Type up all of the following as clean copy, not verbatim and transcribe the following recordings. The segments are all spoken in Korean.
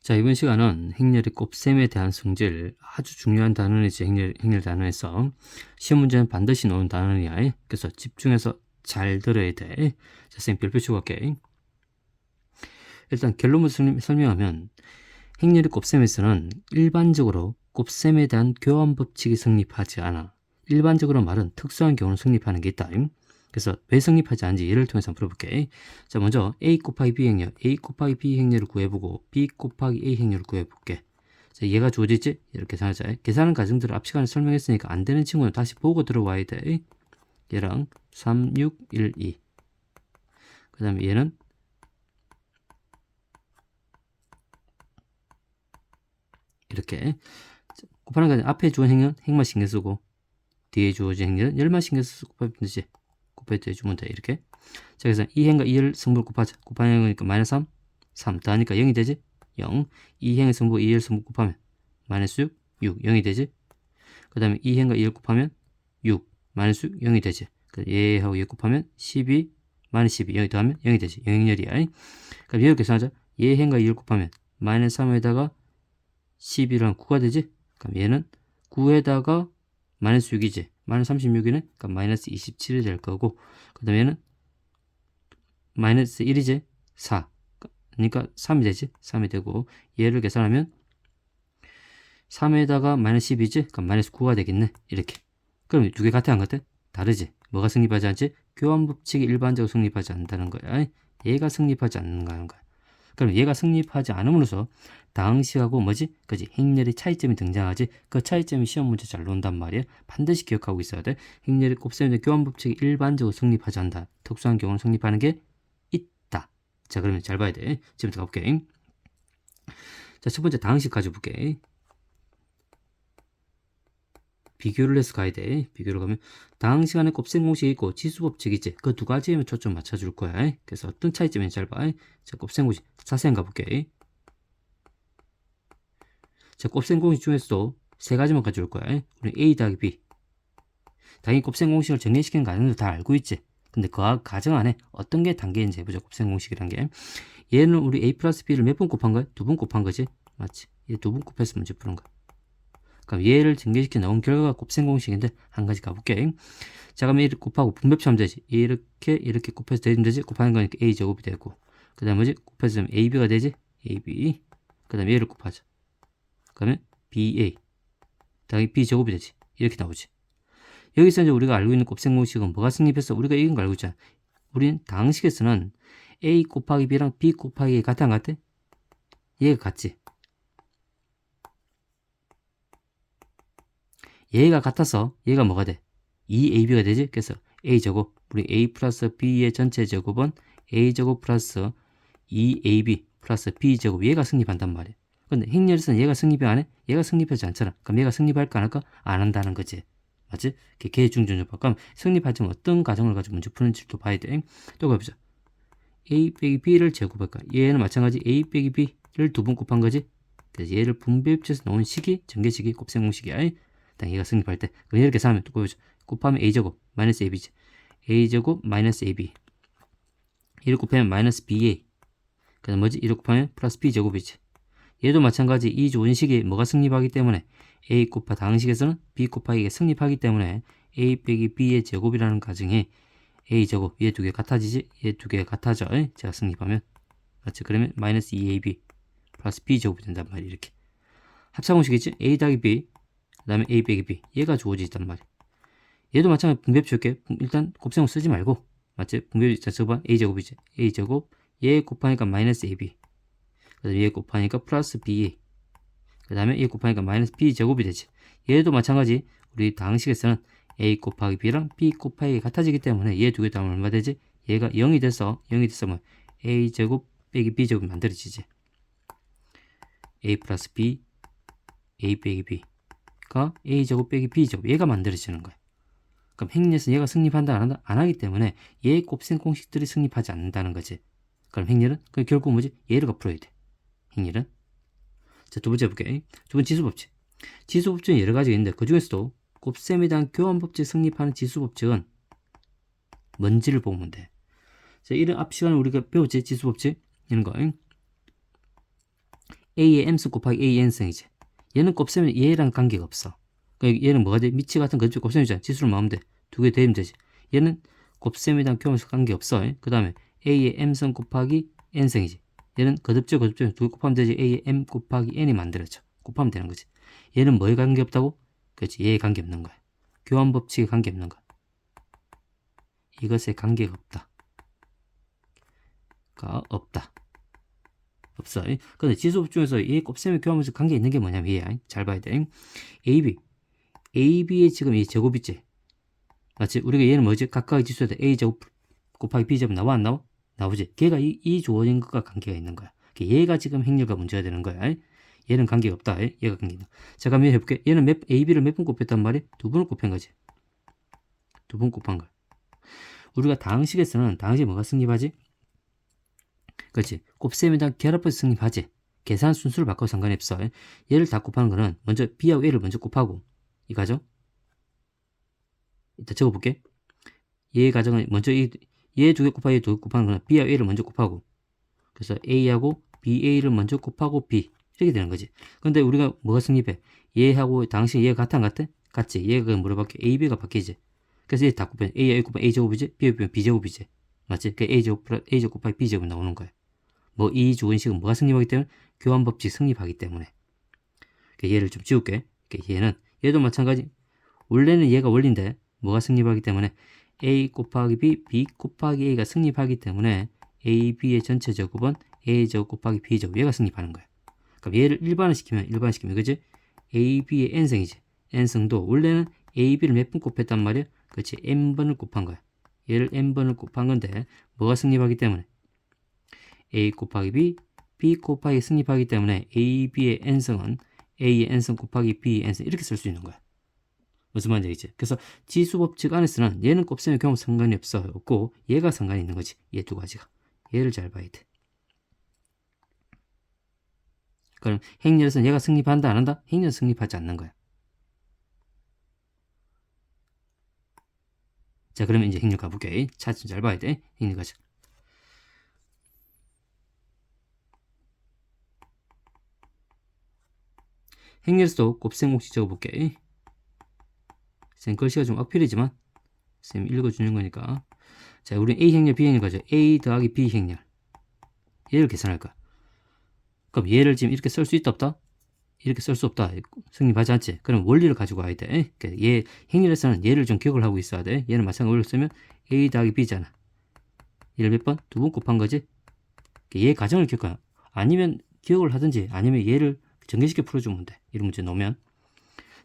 자, 이번 시간은 행렬의 곱셈에 대한 성질, 아주 중요한 단원이지. 행렬 단원에서 시험 문제는 반드시 나오는 단원이야. 그래서 집중해서 잘 들어야 돼. 자, 선생님 별표 치고 갈게. 일단 결론부터 설명하면 행렬의 곱셈에서는 일반적으로 곱셈에 대한 교환 법칙이 성립하지 않아. 일반적으로 말은 특수한 경우는 성립하는 게 있다. 그래서 왜 성립하지 않은지 예를 통해서 물어볼게. 자, 먼저 A 곱하기 B 행렬, A 곱하기 B 행렬을 구해보고 B 곱하기 A 행렬을 구해볼게. 자, 얘가 주어지지? 이렇게 계산하자. 계산하는 과정들을 앞 시간에 설명했으니까 안 되는 친구는 다시 보고 들어와야 돼. 얘랑 3, 6, 1, 2. 그 다음에 얘는 이렇게 곱하는 과정 앞에 주어진 행렬 행만 신경 쓰고 뒤에 주어진 행렬은 열만 신경 써서 곱하면 되지. 곱해서 해주면 돼. 이렇게. 자, 그래서 2행과 2를 성분을 곱하자. 곱하는 거니까 마이너스 3, 3 더하니까 0이 되지? 0. 2행의 성분, 2의 성분 곱하면 마이너스 6, 6, 0이 되지? 그 다음에 2행과 2를 곱하면 6, 마이너스 6, 0이 되지? 얘하고 얘 곱하면 12, 마이너스 12, 0이 더하면 0이 되지? 영행렬이야. 그럼 얘를 계산하자. 얘행과 2를 곱하면 마이너스 3에다가 12랑 9가 되지? 그럼 얘는 9에다가 마이너스 6이지? 마이너스 36이네? 그러니까 마이너스 27이 될 거고, 그 다음에 얘는 마이너스 1이지? 4. 그러니까 3이 되지? 3이 되고, 얘를 계산하면 3에다가 마이너스 10이지? 그럼 마이너스 9가 되겠네? 이렇게. 그럼 두 개 같아, 안 같아? 다르지? 뭐가 성립하지 않지? 교환법칙이 일반적으로 성립하지 않는다는 거야. 얘가 성립하지 않는다는 거야. 그럼 얘가 성립하지 않음으로써 당시하고 뭐지? 그지? 행렬의 차이점이 등장하지. 그 차이점이 시험 문제 잘 나온단 말이야. 반드시 기억하고 있어야 돼. 행렬의 곱셈의 교환법칙이 일반적으로 성립하지 않는다. 특수한 경우는 성립하는 게 있다. 자, 그러면 잘 봐야 돼. 지금부터 가볼게. 자, 첫 번째 당식 가져볼게. 비교를 해서 가야 돼. 비교를 가면 당시간에 곱셈 공식이 있고 지수법칙이 있지. 그 두 가지에만 초점 맞춰줄 거야. 그래서 어떤 차이점인지 잘 봐. 자, 곱셈 공식 자세히 가볼게. 자, 곱셈 공식 중에서도 세 가지만 가져올 거야. 우리 A 더하기 B. 당연히 곱셈 공식을 정리시키는 과정도 다 알고 있지. 근데 그 과정 안에 어떤 게 단계인지 해보자. 곱셈 공식이란 게. 얘는 우리 A 플러스 B를 몇 번 곱한 거야? 두 번 곱한 거지. 맞지? 얘 두 번 곱해서 문제 푸는 거야. 그럼 얘를 전개시켜 나온 결과가 곱셈 공식인데 한 가지 가볼게. 자, 그럼 얘를 곱하고 분배표 하면 되지. 이렇게 곱해서 되면 되지. 곱하는 거니까 A 제곱이 되고. 그 다음에 뭐지? 곱해서 되면 AB가 되지. AB. 그 다음에 얘를 곱하자. 그러면 BA. 당연히 B 제곱이 되지. 이렇게 나오지. 여기서 이제 우리가 알고 있는 곱셈 공식은 뭐가 성립했어? 우리가 이건 거 알고 있잖아. 우린 당식에서는 A 곱하기 B랑 B 곱하기 A 같아 안 같아? 얘가 같지. 얘가 같아서 얘가 뭐가 돼? 2AB가 되지? 그래서 A제곱, 우리 A 플러스 B의 전체 제곱은 A제곱 플러스 2AB 플러스 B제곱, 얘가 성립한단 말이야. 근데 행렬에서는 얘가 성립이 안 해? 얘가 성립하지 않잖아. 그럼 얘가 성립할까 안 할까? 안 한다는 거지. 맞지? 계중전조법. 그럼 성립하지만 어떤 과정을 가지고 문제 푸는지를 또 봐야 돼. 또 가보자. A 빼기 B를 제곱할까? 얘는 마찬가지 A 빼기 B를 두 번 곱한 거지. 그래서 얘를 분배합쳐서 놓은 식이 전개식이 곱셈 공식이야. 일단 얘가 성립할 때 그럼 이렇게 계산하면 또 보여줘. 곱하면 a제곱 마이너스 ab지. a제곱 마이너스 ab. 1을 곱하면 마이너스 ba. 그 다음 뭐지? 1을 곱하면 플러스 b제곱이지. 얘도 마찬가지 이 조인식이 뭐가 성립하기 때문에 a 곱하 당식에서는 b 곱하기가 성립하기 때문에 a 빼기 b의 제곱이라는 가정에 a제곱 얘 두 개 같아지지? 얘 두 개 같아져. 제가 성립하면 맞지? 그러면 마이너스 2ab 플러스 b제곱이 된단 말이야. 이렇게 합차공식이지? a 더하기 b 그 다음에 a 빼기 b 얘가 주어지단 말이야. 얘도 마찬가지로 분배표 줄게. 일단 곱셈을 쓰지 말고 맞지? 분배표 자체가 a제곱이지. a제곱 얘 곱하니까 마이너스 ab 그 다음에 얘 곱하니까 플러스 ba 그 다음에 얘 곱하니까 마이너스 b제곱이 되지. 얘도 마찬가지 우리 당식에서는 a 곱하기 b랑 b 곱하기 같아지기 때문에 얘 두 개 더하면 얼마 되지? 얘가 0이 돼서 뭐 a제곱 빼기 b제곱이 만들어지지. a 플러스 b a 빼기 b가 a제곱 빼기 b제곱 얘가 만들어지는 거야. 그럼 행렬에서 얘가 성립한다 안 하기 때문에 얘의 곱셈 공식들이 성립하지 않는다는 거지. 그럼 행렬은 결국 뭐지? 얘를 풀어야 돼. 행렬은. 자, 두 번째 볼게. 두 번째 지수법칙. 지수법칙은 여러 가지가 있는데 그 중에서도 곱셈에 대한 교환법칙 성립하는 지수법칙은 뭔지를 보면 돼. 자, 이런 앞 시간에 우리가 배웠지? 지수법칙 이런 거. A의 M승 곱하기 A의 N승이지. 얘는 곱셈이 얘랑 관계가 없어. 그러니까 얘는 뭐가 돼? 미치 같은 거지 곱셈이잖아. 지수를 마음면 돼. 두 개 대입 되지. 얘는 곱셈이랑 교함수 관계 없어. 그 다음에 A의 M승 곱하기 N승이지. 얘는 거듭죠 두 개 곱하면 되지. A의 M 곱하기 N이 만들어져. 곱하면 되는 거지. 얘는 뭐에 관계 없다고? 그렇지. 얘에 관계 없는 거야. 교환 법칙에 관계 없는 거야. 이것에 관계가 없다. 없다. 없어. 근데 지수법 중에서 얘 곱셈의 교환법칙 관계 있는 게 뭐냐면 얘야. 잘 봐야 돼. AB의 지금 이 제곱이지. 맞지? 우리가 얘는 뭐지? 각각의 지수에다 A제곱 곱하기 B제곱 나와 안 나와? 나오지. 걔가 이 주어진 것과 관계가 있는 거야. 얘가 지금 행렬과 문제가 되는 거야. 얘는 관계가 없다. 얘가 관계가 있는 거야. 자, 그럼 해볼게. 얘는 AB를 몇 번 곱했단 말이야? 두 번을 곱한 거지. 두 번 곱한 거야. 우리가 다항식에서는 다항식이 뭐가 승립하지? 그렇지. 곱셈에다 결합해서 승립하지. 계산 순수를 바꿔도 상관이 없어. 얘를 다 곱하는 거는 먼저 B하고 A를 먼저 곱하고 이거죠? 이따 적어볼게. 얘 가정은 먼저 얘 두 개 곱하기 얘 두 개 곱하는 거는 B하고 A를 먼저 곱하고 그래서 A하고 BA를 먼저 곱하고 B 이렇게 되는 거지. 근데 우리가 뭐가 승립해? 얘하고 당시 얘가 같아 안 같아? 같지. 얘가 물어봤게 AB가 바뀌지. 그래서 얘 다 곱해. A 곱하면 A제곱이지 B 곱하면 B제곱이지. 맞지? 그 A제곱 곱하기 B제곱 나오는 거야. 뭐 이 주어식은 뭐가 승립하기 때문에 교환법칙 승립하기 때문에. 얘를 좀 지울게. 얘도 마찬가지. 원래는 얘가 원리인데 뭐가 승립하기 때문에 A 곱하기 B, B 곱하기 A가 승립하기 때문에 A, B의 전체 제곱은 A제곱 곱하기 B제곱 얘가 승립하는 거야. 그럼 얘를 일반화시키면 그지? A, B의 N승이지. N승도 원래는 A, B를 몇 번 곱했단 말이야? 그렇지. N번을 곱한 거야. 얘를 N번을 곱한 건데 뭐가 승립하기 때문에 A 곱하기 B, B 곱하기 승립하기 때문에 A, B의 N승은 A의 N승 곱하기 B의 N승 이렇게 쓸 수 있는 거야. 무슨 말인지 알겠지? 그래서 지수법칙 안에서는 얘는 곱셈의 경우 상관이 없고 얘가 상관이 있는 거지. 얘 두 가지가. 얘를 잘 봐야 돼. 그럼 행렬에서는 얘가 승립한다 안 한다? 행렬은 승립하지 않는 거야. 자, 그러면 이제 행렬 가볼게. 차트 좀 잘 봐야 돼. 행렬 가자. 행렬에서도 곱셈 공식 적어볼게. 쌤 글씨가 좀 악필이지만 쌤 읽어주는 거니까. 자, 우리는 A 행렬, B 행렬 가죠. A 더하기 B 행렬. 얘를 계산할 거야. 그럼 얘를 지금 이렇게 쓸 수 있다 없다? 이렇게 쓸 수 없다. 승립하지 않지. 그럼 원리를 가지고 와야 돼. 얘 행렬에서는 얘를 좀 기억을 하고 있어야 돼. 얘는 마찬가지로 원리를 쓰면 A 더하기 B잖아. 얘를 몇 번? 두 번 곱한 거지. 얘 가정을 기억해. 아니면 기억을 하든지 아니면 얘를 전개시켜 풀어주면 돼. 이런 문제 놓으면.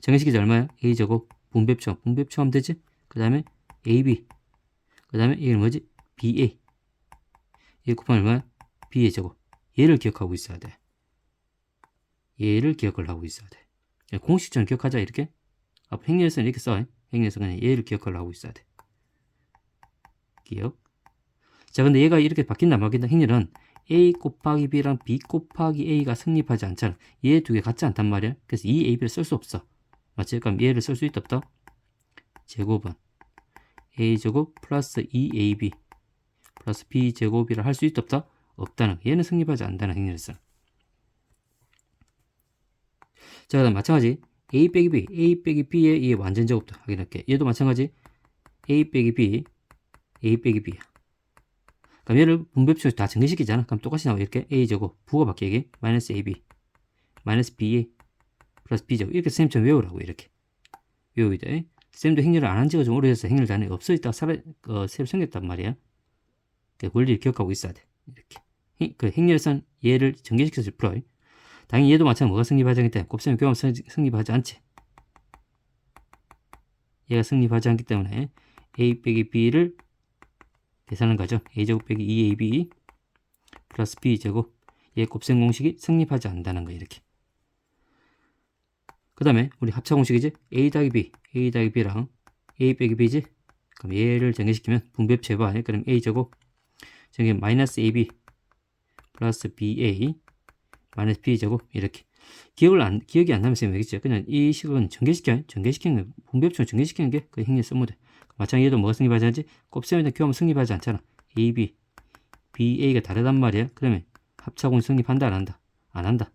전개시키자 얼마야? A제곱 분배표 하면 되지. 그 다음에 AB. 그 다음에 이게 뭐지? BA. 얘 곱하면 얼마야? B의 제곱. 얘를 기억하고 있어야 돼. 얘를 기억을 하고 있어야 돼. 공식처럼 기억하자 이렇게. 행렬에서는 이렇게 써. 행렬에서는 얘를 기억을 하고 있어야 돼. 기억. 자, 근데 얘가 이렇게 바뀐다 안 바뀐다? 행렬은 A 곱하기 B랑 B 곱하기 A가 승립하지 않잖아. 얘 두 개 같지 않단 말이야. 그래서 이 AB를 쓸 수 없어. 맞지? 그럼 얘를 쓸 수 있다 없다? 제곱은 A제곱 플러스 2AB 플러스 B제곱이라 할 수 있다 없다? 없다는. 얘는 승립하지 않는다는 행렬에서. 자, 그다음 마찬가지 A 빼기 B, A 빼기 B의 이 완전 제곱도 확인할게. 얘도 마찬가지 A 빼기 B, A 빼기 B야. 그럼 얘를 분배표에서 다 정리시키잖아. 그럼 똑같이 나와. 이렇게 A제곱 부호가 바뀌게 마이너스 AB 마이너스 BA 플러스 B제곱 이렇게 쌤처럼 외우라고. 이렇게 외우야 돼. 쌤도 행렬을 안 한 지가 좀 오래돼서 행렬 단위가 없어졌다가 새로 생겼단 말이야. 그 원리를 기억하고 있어야 돼. 이렇게 그 행렬에서는 얘를 전개시켜서 풀어. 당연히 얘도 마찬가지로 뭐가 승립하지 않기 때문에 곱셈의 교환 승립하지 않지. 얘가 승립하지 않기 때문에 A 빼기 B를 계산하는 거죠. A제곱 빼기 2AB 플러스 B제곱. 얘 곱셈 공식이 승립하지 않는다는 거. 이렇게. 그 다음에 우리 합차 공식이지. A 더하기 B, A 더하기 B랑 A 빼기 B지. 그럼 얘를 전개시키면 분배표 해봐. 그럼 A제곱 저기 마이너스 AB 플러스 BA 마이너스 B제곱. 이렇게. 기억이 안 나면 쌤 알겠죠? 그냥 이 식은 전개시키는 거, 분배표를 전개시키는 게 그 행렬 써모델. 마찬가지로 얘도 뭐가 승립하지 않지? 곱셈에다 교환은 승립하지 않잖아. AB, BA가 다르단 말이야. 그러면 합차공식 승립한다 안 한다? 안 한다.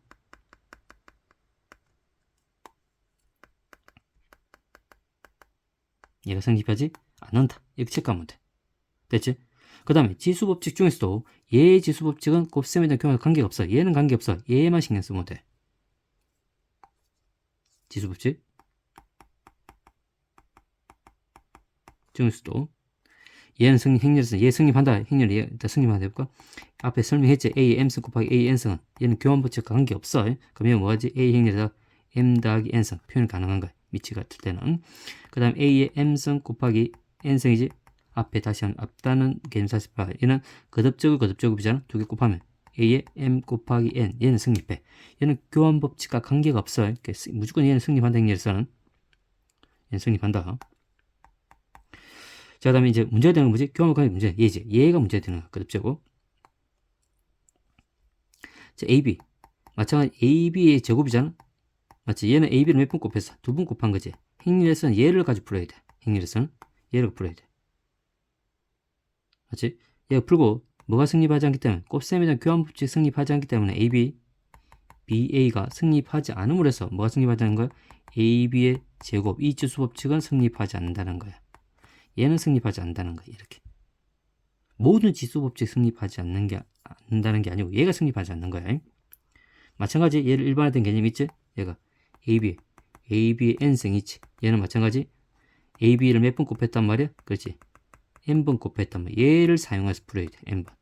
얘가 성립하지 않는다. 이렇게 체크하면 돼. 됐지? 그 다음에 지수법칙 중에서도 얘의 지수법칙은 곱셈에 대한 교환과 관계가 없어. 얘는 관계없어. 얘만 신경 쓰면 돼. 지수법칙 중에서도 얘는 행렬에서 얘 성립한다. 행렬 얘 일단 성립한다 해볼까? 앞에 설명했지. A m승 곱하기 A n승은 얘는 교환법칙과 관계없어. 그럼 얘는 뭐하지? A 행렬에다 m 더하기 n승 표현 가능한 거야. 미치가 같을 때는. 그 다음 A의 m승 곱하기 n승이지. 앞에 다시 한 앞단은 개념사실파. 얘는 거듭제곱이잖아. 두 개 곱하면 A의 m 곱하기 n. 얘는 성립해. 얘는 교환법칙과 관계가 없어. 무조건 얘는 성립한다. 행렬에서는 얘는 성립한다. 자, 그 다음에 이제 문제가 되는 건 뭐지? 교환법칙 문제. 얘지. 얘가 문제가 되는 거야. 거듭제곱. 자, AB. 마찬가지 AB의 제곱이잖아. 맞지? 얘는 AB를 몇 번 곱했어? 두 번 곱한 거지. 행렬에서는 얘를 가지고 풀어야 돼. 행렬에서는 얘를 풀어야 돼. 맞지? 얘가 풀고 뭐가 성립하지 않기 때문에 곱셈에 대한 교환법칙 성립하지 않기 때문에 AB, BA가 성립하지 않음으로 해서 뭐가 성립하지 않는 거야? AB의 제곱, 이 지수법칙은 성립하지 않는다는 거야. 얘는 성립하지 않는다는 거야. 이렇게. 모든 지수법칙 성립하지 않는다는 게 아니고 얘가 성립하지 않는 거야. 마찬가지 얘를 일반화된 개념 있지? 얘가 AB의 n승 있지. 얘는 마찬가지 AB를 몇 번 곱했단 말이야? 그렇지. n번 곱했단 말이야. 얘를 사용해서 풀어야 돼. n번.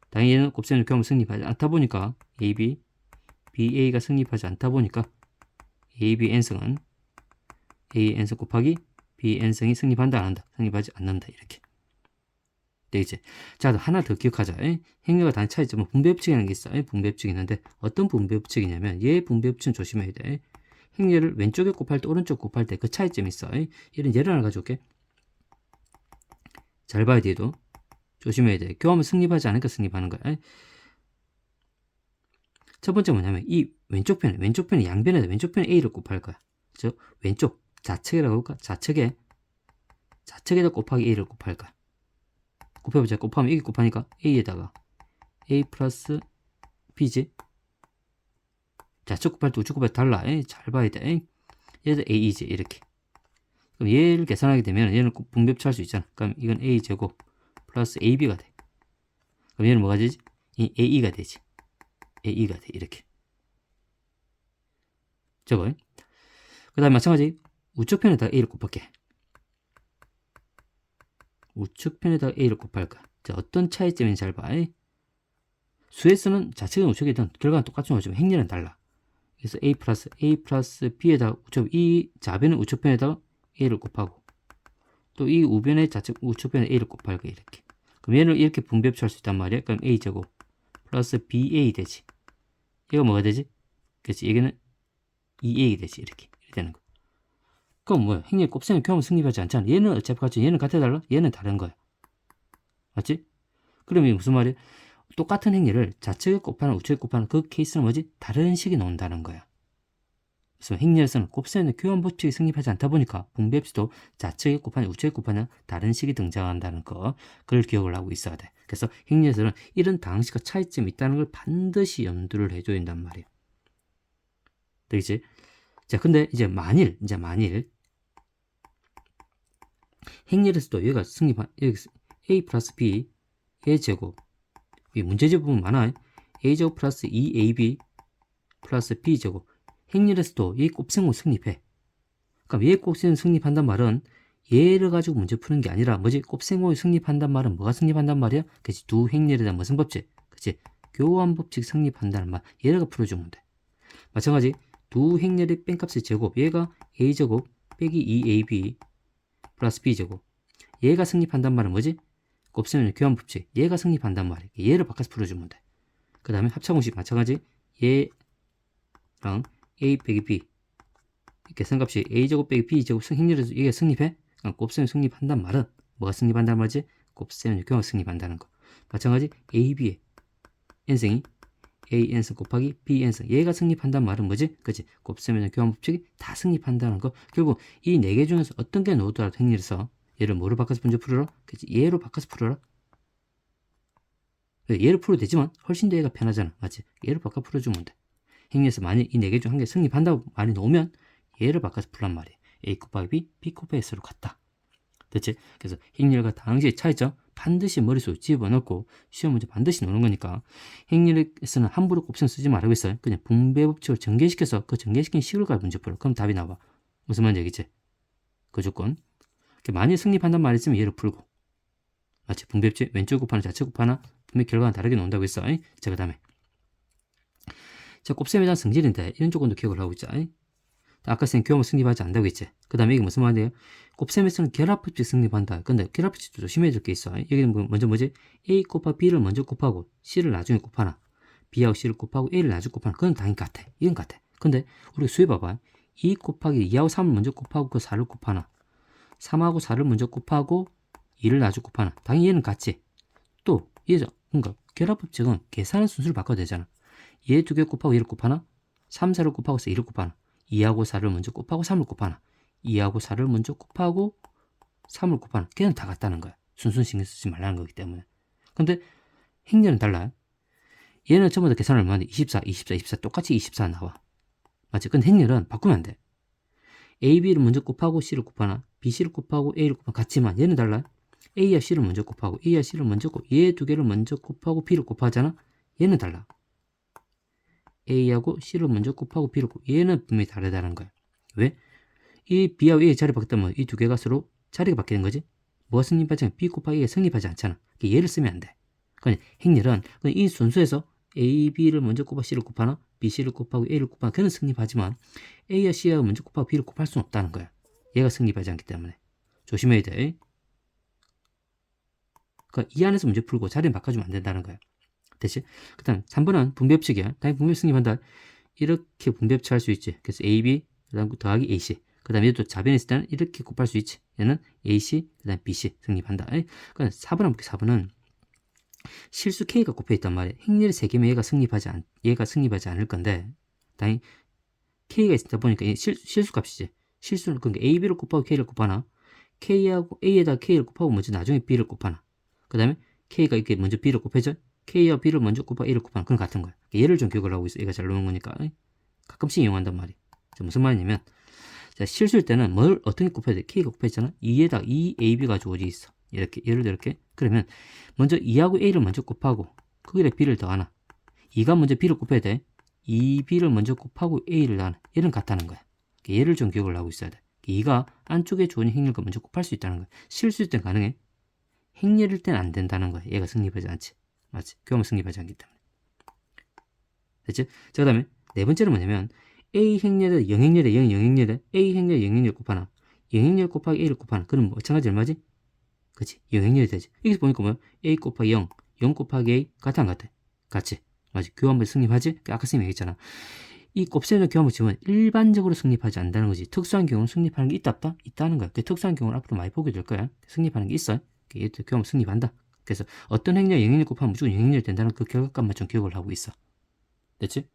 당연히 얘는 곱셈의 교환을 성립하지 않다 보니까 AB, BA가 성립하지 않다 보니까 AB n승은 A n승 곱하기 B n승이 성립한다 안 한다? 성립하지 않는다. 이렇게. 되겠지. 자, 하나 더 기억하자. 행렬과 단위 차이점은 분배법칙이라는 게 있어. 분배법칙이 있는데 어떤 분배법칙이냐면 얘 분배법칙은 조심해야 돼. 행렬을 왼쪽에 곱할 때 오른쪽 곱할 때 그 차이점이 있어. 이런 예를 하나 가져올게. 잘 봐야 돼도 조심해야 돼. 교환은 성립하지 않으니까 성립하는 거야. 첫 번째 뭐냐면 이 왼쪽 편에 양변에다 왼쪽 편에 A를 곱할 거야. 저 왼쪽 좌측이라고 할까? 좌측에다 곱하기 A를 곱할 거야. 곱해보자. 곱하면 이게 곱하니까 A에다가 A 플러스 B지. 좌측 곱할 때 우측 곱할 때 달라. 잘 봐야 돼. 얘도 A지. 이렇게. 그럼 얘를 계산하게 되면 얘는 분배합할 수 있잖아. 그럼 이건 A제곱 플러스 AB가 돼. 그럼 얘는 뭐가 되지? 이 AE가 되지. AE가 돼. 이렇게. 저거. 그 다음에 마찬가지 우측 편에다가 A를 곱할게. 우측 편에다가 A를 곱할 거야. 자, 어떤 차이점인지 잘 봐. 수에서는 좌측이든 우측이든 결과는 똑같지만 행렬은 달라. 그래서 A 플러스 B에다가 이 좌변의 우측편에다가 A를 곱하고 또 이 우변의 우측편에 A를 곱할 거야. 이렇게. 그럼 얘를 이렇게 분배합할 수 있단 말이야. 그럼 A제곱 플러스 BA 되지. 얘가 뭐가 되지? 그렇지. 여기는 2A 되지. 이렇게 되는 거. 그럼 뭐야? 행렬 곱셈의 교환은 성립하지 않잖아. 얘는 어차피 같이 얘는 같아 달라? 얘는 다른 거야. 맞지? 그러면 이게 무슨 말이야? 똑같은 행렬을 좌측에 곱하는 우측에 곱하는 그 케이스는 뭐지? 다른 식이 나온다는 거야. 그래서 행렬에서는 곱셈의 교환 법칙이 성립하지 않다 보니까 분배합시도 좌측에 곱하냐 우측에 곱하냐 다른 식이 등장한다는 거. 그걸 기억을 하고 있어야 돼. 그래서 행렬에서는 이런 방식과 차이점이 있다는 걸 반드시 염두를 해줘야 된단 말이야. 되겠지? 자, 근데 이제 만일 행렬에서도 여기가 여기 A 플러스 B A제곱 이 문제집 보면 많아. A제곱 플러스 2AB 플러스 B제곱 행렬에서도 얘 곱셈을 성립해. 그럼 얘 곱셈을 성립한단 말은 얘를 가지고 문제 푸는 게 아니라 뭐지? 곱셈을 성립한단 말은 뭐가 성립한단 말이야? 그치? 두 행렬에 대한 무슨 법칙? 그치? 교환법칙 성립한다는 말. 얘를 풀어주면 돼. 마찬가지 두 행렬의 뺀값의 제곱 얘가 A제곱 빼기 2AB 플러스 B제곱 얘가 성립한단 말은 뭐지? 곱셈의 교환법칙 얘가 성립한단 말이야. 얘를 바꿔서 풀어주면 돼. 그 다음에 합차공식 마찬가지 얘랑 A 빼기 B 계산값이 A제곱 빼기 B제곱 행렬에서 이게 성립해? 곱셈이 성립한단 말은 뭐가 성립한단 말이지? 곱셈의 교환이 성립한다는 거. 마찬가지 AB의 n승이 A n승 곱하기 B n승 얘가 성립한단 말은 뭐지? 그치? 곱셈의 교환법칙이 다 성립한다는 거. 결국 이 네 개 중에서 어떤 게 나오더라도 행렬에서 얘를 뭐로 바꿔서 문제 풀어라? 그치? 얘로 바꿔서 풀어라. 얘를 풀어도 되지만 훨씬 더 얘가 편하잖아. 맞지? 얘를 바꿔 풀어주면 돼. 행렬에서 만약 이 네 개 중 한 개 성립한다고 말이 나오면 얘를 바꿔서 풀란 말이야. A 곱하기 B, B 곱하기 S로 같다. 됐지? 그래서 행렬과 당시의 차이점 반드시 머릿속에 집어넣고 시험 문제 반드시 노는 거니까 행렬에서는 함부로 곱셈 쓰지 말라고 했어요. 그냥 분배 법칙을 전개시켜서 그 전개시킨 식을 가지고 문제 풀어. 그럼 답이 나와. 무슨 말인지 알겠지? 그 조건. 만일 성립한단 말이 있으면 얘를 풀고. 맞지? 분배 법칙 왼쪽 곱하나 좌측 곱하나 분명 결과가 다르게 나온다고 했어. 자, 그 다음에 자, 곱셈에 대한 성질인데 이런 조건도 기억을 하고 있자. 아까 쌤 교합을 성립하지 않는다고 했지. 그 다음에 이게 무슨 말이에요? 곱셈에서는 결합법칙 성립한다. 근데 결합법칙도 조심해야 될 게 있어. 여기는 먼저 뭐지? A 곱하기 B를 먼저 곱하고 C를 나중에 곱하나 B하고 C를 곱하고 A를 나중에 곱하나 그건 당연히 같아. 이건 같아. 근데 우리 수해 봐봐. 2 곱하기 2하고 3을 먼저 곱하고 그 4를 곱하나 3하고 4를 먼저 곱하고 2를 나중에 곱하나 당연히 얘는 같지. 또 얘죠. 그러니까 결합법칙은 계산의 순수를 바꿔도 되잖아. 얘 두 개 곱하고 얘를 곱하나 3, 4를 곱하고 4를 곱하나 2하고 4를 먼저 곱하고 3을 곱하나 2하고 4를 먼저 곱하고 3을 곱하나 걔는 다 같다는 거야. 순순 신경 쓰지 말라는 거기 때문에. 근데 행렬은 달라. 얘는 전부 다 계산을 얼마나 24, 24, 24 똑같이 24 나와. 맞지? 근데 행렬은 바꾸면 안 돼. A, B를 먼저 곱하고 C를 곱하나 B, C를 곱하고 A를 곱하나 같지만 얘는 달라. A와 C를 먼저 곱하고 A와 C를 먼저 곱하고 얘 두 개를 먼저 곱하고 B를 곱하잖아. 얘는 달라. A하고 C를 먼저 곱하고 B를 곱하고 얘는 분명히 다르다는 거야. 왜? 이 B하고 A의 자리 바뀌면 이 두 개가 서로 자리가 바뀌는 거지. 뭐가 성립하지 않아? B 곱하기 A가 성립하지 않잖아. 얘를 쓰면 안 돼. 그냥 행렬은 이 순수에서 A, B를 먼저 곱하고 C를 곱하나 B, C를 곱하고 A를 곱하나 그는 성립하지만 A와 C하고 먼저 곱하고 B를 곱할 수는 없다는 거야. 얘가 성립하지 않기 때문에. 조심해야 돼. 그러니까 이 안에서 문제 풀고 자리를 바꿔주면 안 된다는 거야. 됐지? 그 다음 3번은 분배법칙이야. 당연히 분배법 성립한다. 이렇게 분배법칙 할 수 있지. 그래서 AB, 그 다음 더하기 AC. 그 다음에 얘도 자변에 있을 때는 이렇게 곱할 수 있지. 얘는 AC, 그 다음 BC 성립한다. 그러니까 4번은 볼게. 4번은 실수 K가 곱해 있단 말이야. 행렬이 3개면 얘가 성립하지 않을 건데, 당연히 K가 있다 보니까 실수 값이지. 실수는 그러니까 AB를 곱하고 K를 곱하나, K하고 A에다 K를 곱하고 먼저 나중에 B를 곱하나. 그 다음에 K가 이렇게 먼저 B를 곱해줘. K와 B를 먼저 곱하고 A를 곱하는 그건 같은 거야. 얘를 좀 기억을 하고 있어. 얘가 잘 나오는 거니까. 가끔씩 이용한단 말이야. 자, 무슨 말이냐면, 자, 실수일 때는 뭘 어떻게 곱해야 돼? K가 곱했잖아. 2에다 2AB 가지고 어디 있어? 이렇게, 예를 들어 이렇게. 그러면 먼저 2하고 A를 먼저 곱하고 거기에 B를 더하나. 2가 먼저 B를 곱해야 돼. 2B를 먼저 곱하고 A를 더하나. 얘는 같다는 거야. 얘를 좀 기억을 하고 있어야 돼. 2가 안쪽에 좋은 행렬과 먼저 곱할 수 있다는 거야. 실수일 땐 가능해. 행렬일 땐 안 된다는 거야. 얘가 성립하지 않지. 맞지? 교합은 성립하지 않기 때문에. 됐지? 자, 그 다음에 네 번째는 뭐냐면 A 행렬에 0행렬에 0, 0행렬에 A 행렬에 0행렬 곱하나 0행렬 곱하기 A를 곱하나 그럼 뭐 마찬가지 얼마지? 그치? 0행렬이 되지. 여기서 보니까 뭐야? A 곱하기 0, 0 곱하기 A 같아 안 같아? 같지? 맞지? 교합을 성립하지? 아까 선생님이 얘기했잖아. 이 곱셈의 교합을 지으면 일반적으로 성립하지 않는다는 거지. 특수한 경우는 성립하는 게 있다 없다? 있다는 거야. 그 특수한 경우는 앞으로 많이 보게 될 거야. 성립하는 게 있어요. 얘도 교합을 성립한다. 그래서 어떤 행렬 0행렬 곱하면 무조건 0행렬 된다는 그 결과값만 좀 기억을 하고 있어. 됐지?